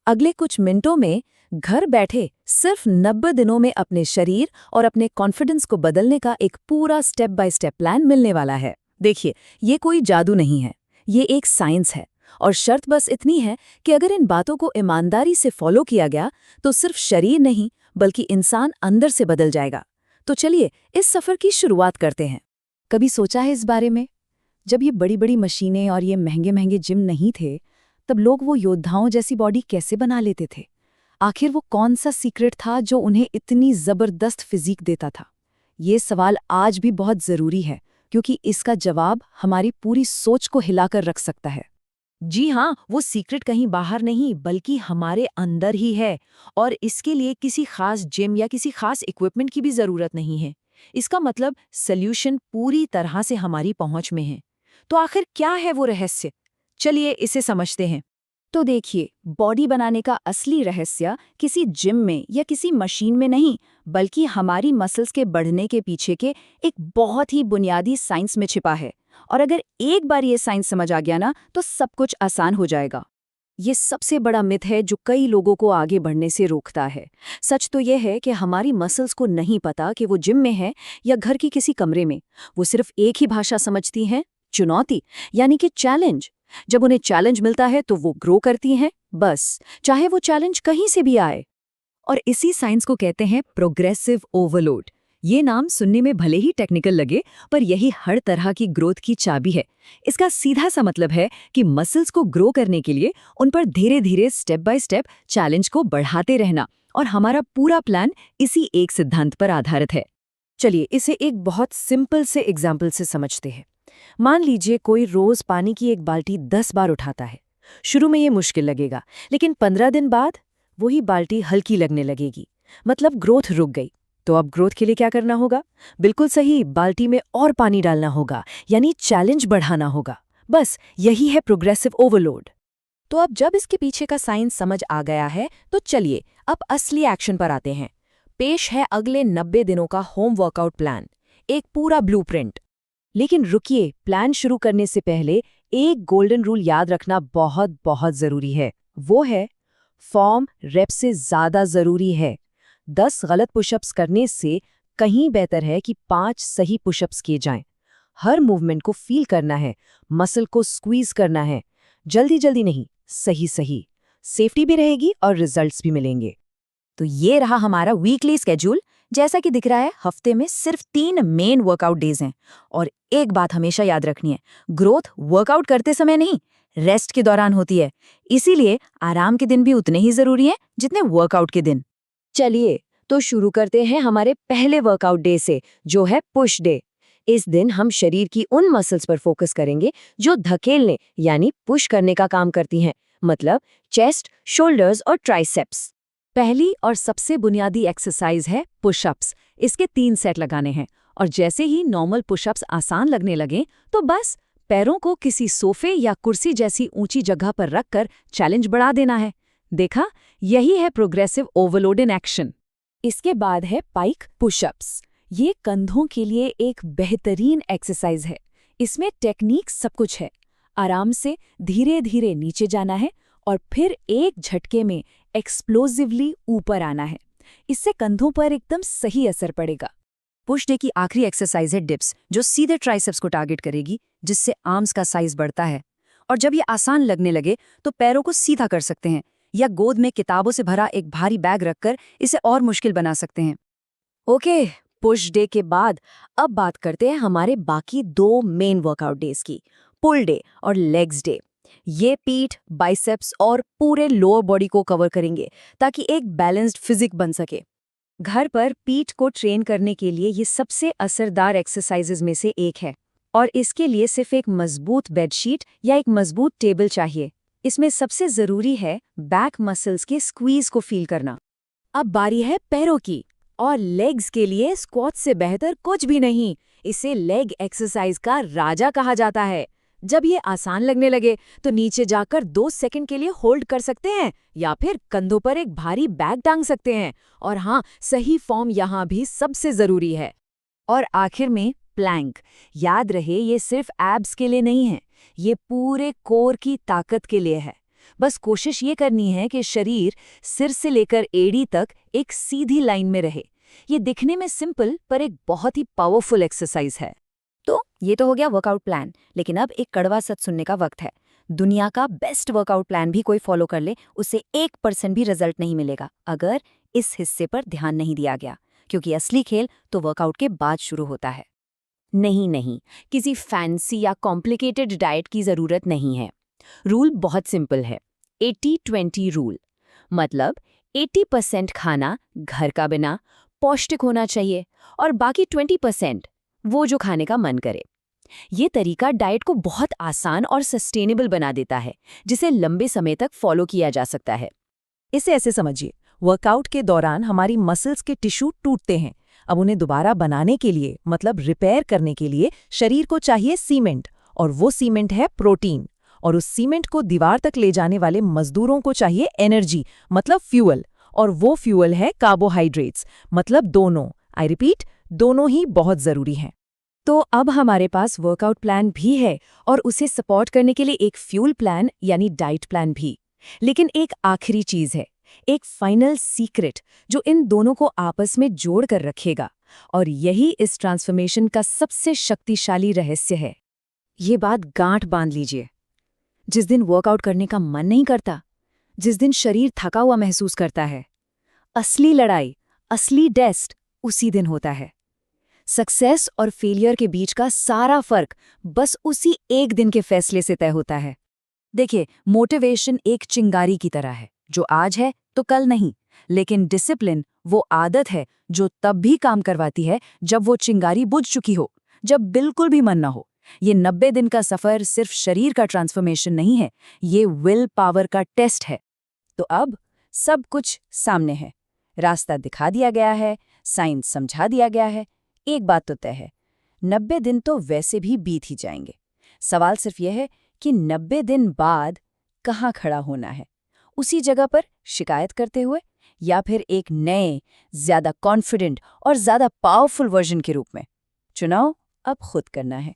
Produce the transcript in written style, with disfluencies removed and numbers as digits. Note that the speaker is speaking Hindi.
अगले कुछ मिनटों में घर बैठे सिर्फ 90 दिनों में अपने शरीर और अपने कॉन्फिडेंस को बदलने का एक पूरा स्टेप बाय स्टेप प्लान मिलने वाला है। देखिए, ये कोई जादू नहीं है, ये एक साइंस है। और शर्त बस इतनी है कि अगर इन बातों को ईमानदारी से फॉलो किया गया तो सिर्फ शरीर नहीं बल्कि इंसान अंदर से बदल जाएगा। तो चलिए इस सफर की शुरुआत करते हैं। कभी सोचा है इस बारे में? जब ये बड़ी बड़ी मशीनें और ये महंगे महंगे जिम नहीं थे, तब लोग वो योद्धाओं जैसी बॉडी कैसे बना लेते थे? आखिर वो कौन सा सीक्रेट था जो उन्हें इतनी जबरदस्त फिजिक देता था? ये सवाल आज भी बहुत जरूरी है, क्योंकि इसका जवाब हमारी पूरी सोच को हिलाकर रख सकता है। जी हाँ, वो सीक्रेट कहीं बाहर नहीं बल्कि हमारे अंदर ही है। और इसके लिए किसी खास जिम या किसी खास इक्विपमेंट की भी जरूरत नहीं है। इसका मतलब सॉल्यूशन पूरी तरह से हमारी पहुंच में है। तो आखिर क्या है वो रहस्य? चलिए इसे समझते हैं। तो देखिए, बॉडी बनाने का असली रहस्य किसी जिम में या किसी मशीन में नहीं, बल्कि हमारी मसल्स के बढ़ने के पीछे के एक बहुत ही बुनियादी साइंस में छिपा है। और अगर एक बार ये साइंस समझ आ गया ना, तो सब कुछ आसान हो जाएगा। ये सबसे बड़ा मिथ है जो कई लोगों को आगे बढ़ने से रोकता है। सच तो यह है कि हमारी मसल्स को नहीं पता कि वो जिम में है या घर की किसी कमरे में। वो सिर्फ एक ही भाषा समझती हैं, चुनौती, यानी कि चैलेंज। जब उन्हें चैलेंज मिलता है तो वो ग्रो करती हैं, बस, चाहे वो चैलेंज कहीं से भी आए। और इसी साइंस को कहते हैं प्रोग्रेसिव ओवरलोड। ये नाम सुनने में भले ही टेक्निकल लगे, पर यही हर तरह की ग्रोथ की चाबी है। इसका सीधा सा मतलब है कि मसल्स को ग्रो करने के लिए उन पर धीरे धीरे स्टेप बाय स्टेप चैलेंज को बढ़ाते रहना। और हमारा पूरा प्लान इसी एक सिद्धांत पर आधारित है। चलिए इसे एक बहुत सिंपल से एग्जाम्पल से समझते हैं। मान लीजिए कोई रोज पानी की एक बाल्टी 10 बार उठाता है। शुरू में ये मुश्किल लगेगा, लेकिन 15 दिन बाद वही बाल्टी हल्की लगने लगेगी। मतलब ग्रोथ रुक गई। तो अब ग्रोथ के लिए क्या करना होगा? बिल्कुल सही, बाल्टी में और पानी डालना होगा, यानी चैलेंज बढ़ाना होगा। बस यही है प्रोग्रेसिव ओवरलोड। तो अब जब इसके पीछे का साइंस समझ आ गया है, तो चलिए अब असली एक्शन पर आते हैं। पेश है अगले 90 दिनों का होम वर्कआउट प्लान, एक पूरा ब्लूप्रिंट। लेकिन रुकिए, प्लान शुरू करने से पहले एक गोल्डन रूल याद रखना बहुत बहुत जरूरी है। वो है, फॉर्म रेप से ज्यादा जरूरी है। 10 गलत पुशअप्स करने से कहीं बेहतर है कि 5 सही पुशअप्स किए जाएं। हर मूवमेंट को फील करना है, मसल को स्क्वीज करना है। जल्दी जल्दी नहीं, सही सही। सेफ्टी भी रहेगी और रिजल्ट्स भी मिलेंगे। तो ये रहा हमारा वीकली स्केड्यूल। जैसा कि दिख रहा है, हफ्ते में सिर्फ 3 मेन वर्कआउट डेज हैं। और एक बात हमेशा याद रखनी है, ग्रोथ वर्कआउट करते समय नहीं, रेस्ट के दौरान होती है। इसीलिए आराम के दिन भी उतने ही जरूरी हैं जितने वर्कआउट के दिन। चलिए तो शुरू करते हैं हमारे पहले वर्कआउट डे से, जो है पुश डे। इस दिन हम शरीर की उन मसल्स पर फोकस करेंगे जो धकेलने यानी पुश करने का काम करती हैं, मतलब चेस्ट, शोल्डर्स और ट्राइसेप्स। पहली और सबसे बुनियादी एक्सरसाइज है पुशअप्स। इसके 3 सेट लगाने हैं। और जैसे ही नॉर्मल पुशअप्स आसान लगने लगे, तो बस पैरों को किसी सोफे या कुर्सी जैसी ऊंची जगह पर रखकर चैलेंज बढ़ा देना है। देखा, यही है प्रोग्रेसिव ओवरलोड इन एक्शन। इसके बाद है पाइक पुशअप्स। ये कंधों के लिए एक बेहतरीन एक्सरसाइज है। इसमें टेक्निक सब कुछ है। आराम से धीरे धीरे नीचे जाना है और फिर एक झटके में एक्सप्लोसिवली ऊपर आना है। इससे कंधों पर एकदम सही असर पड़ेगा। पुश डे की आखिरी एक्सरसाइज है डिप्स, जो सीधे ट्राइसेप्स को टारगेट करेगी, जिससे आर्म्स का साइज बढ़ता है। और जब ये आसान लगने लगे तो पैरों को सीधा कर सकते हैं, या गोद में किताबों से भरा एक भारी बैग रखकर इसे और मुश्किल बना सकते हैं। ओके, पुश डे के बाद अब बात करते हैं हमारे बाकी 2 मेन वर्कआउट डेज की, पुल डे और लेग्स डे। ये पीठ, बाइसेप्स और पूरे लोअर बॉडी को कवर करेंगे, ताकि एक बैलेंस्ड फिजिक बन सके। घर पर पीठ को ट्रेन करने के लिए ये सबसे असरदार एक्सरसाइजेज में से एक है। और इसके लिए सिर्फ एक मजबूत बेडशीट या एक मजबूत टेबल चाहिए। इसमें सबसे जरूरी है बैक मसल्स के स्क्वीज को फील करना। अब बारी है पैरों की, और लेग्स के लिए स्क्वाट से बेहतर कुछ भी नहीं। इसे लेग एक्सरसाइज का राजा कहा जाता है। जब ये आसान लगने लगे तो नीचे जाकर 2 सेकंड के लिए होल्ड कर सकते हैं, या फिर कंधों पर एक भारी बैग टांग सकते हैं। और हाँ, सही फॉर्म यहाँ भी सबसे जरूरी है। और आखिर में प्लैंक। याद रहे, ये सिर्फ एब्स के लिए नहीं है, ये पूरे कोर की ताकत के लिए है। बस कोशिश ये करनी है कि शरीर सिर से लेकर एड़ी तक एक सीधी लाइन में रहे। ये दिखने में सिंपल पर एक बहुत ही पावरफुल एक्सरसाइज है। तो ये तो हो गया वर्कआउट प्लान, लेकिन अब एक कड़वा सच सुनने का वक्त है। दुनिया का बेस्ट वर्कआउट प्लान भी कोई फॉलो कर ले, उसे 1% भी रिजल्ट नहीं मिलेगा अगर इस हिस्से पर ध्यान नहीं दिया गया, क्योंकि असली खेल तो वर्कआउट के बाद शुरू होता है। नहीं, किसी फैंसी या कॉम्प्लिकेटेड डाइट की जरूरत नहीं है। रूल बहुत सिंपल है, 80-20 रूल। मतलब 80% खाना घर का बना पौष्टिक होना चाहिए और बाकी 20% वो जो खाने का मन करे। ये तरीका डाइट को बहुत आसान और सस्टेनेबल बना देता है, जिसे लंबे समय तक फॉलो किया जा सकता है। इसे ऐसे समझिए, वर्कआउट के दौरान हमारी मसल्स के टिश्यू टूटते हैं। अब उन्हें दोबारा बनाने के लिए, मतलब रिपेयर करने के लिए, शरीर को चाहिए सीमेंट, और वो सीमेंट है प्रोटीन। और उस सीमेंट को दीवार तक ले जाने वाले मजदूरों को चाहिए एनर्जी, मतलब फ्यूअल। और वो फ्यूअल है कार्बोहाइड्रेट्स, मतलब दोनों। आई रिपीट, दोनों ही बहुत जरूरी हैं। तो अब हमारे पास वर्कआउट प्लान भी है और उसे सपोर्ट करने के लिए एक फ्यूल प्लान यानी डाइट प्लान भी। लेकिन एक आखिरी चीज है, एक फाइनल सीक्रेट जो इन दोनों को आपस में जोड़ कर रखेगा, और यही इस ट्रांसफॉर्मेशन का सबसे शक्तिशाली रहस्य है। ये बात गांठ बांध लीजिए। जिस दिन वर्कआउट करने का मन नहीं करता, जिस दिन शरीर थका हुआ महसूस करता है, असली लड़ाई, असली टेस्ट उसी दिन होता है। सक्सेस और फेलियर के बीच का सारा फर्क बस उसी एक दिन के फैसले से तय होता है। देखिए, मोटिवेशन एक चिंगारी की तरह है, जो आज है तो कल नहीं। लेकिन डिसिप्लिन वो आदत है जो तब भी काम करवाती है जब वो चिंगारी बुझ चुकी हो, जब बिल्कुल भी मन ना हो। ये 90 दिन का सफर सिर्फ शरीर का ट्रांसफॉर्मेशन नहीं है, ये विल पावर का टेस्ट है। तो अब सब कुछ सामने है, रास्ता दिखा दिया गया है, साइंस समझा दिया गया है। एक बात तो तय है, 90 दिन तो वैसे भी बीत ही जाएंगे। सवाल सिर्फ यह है कि 90 दिन बाद कहाँ खड़ा होना है, उसी जगह पर शिकायत करते हुए, या फिर एक नए, ज्यादा कॉन्फिडेंट और ज्यादा पावरफुल वर्जन के रूप में। चुनाव अब खुद करना है।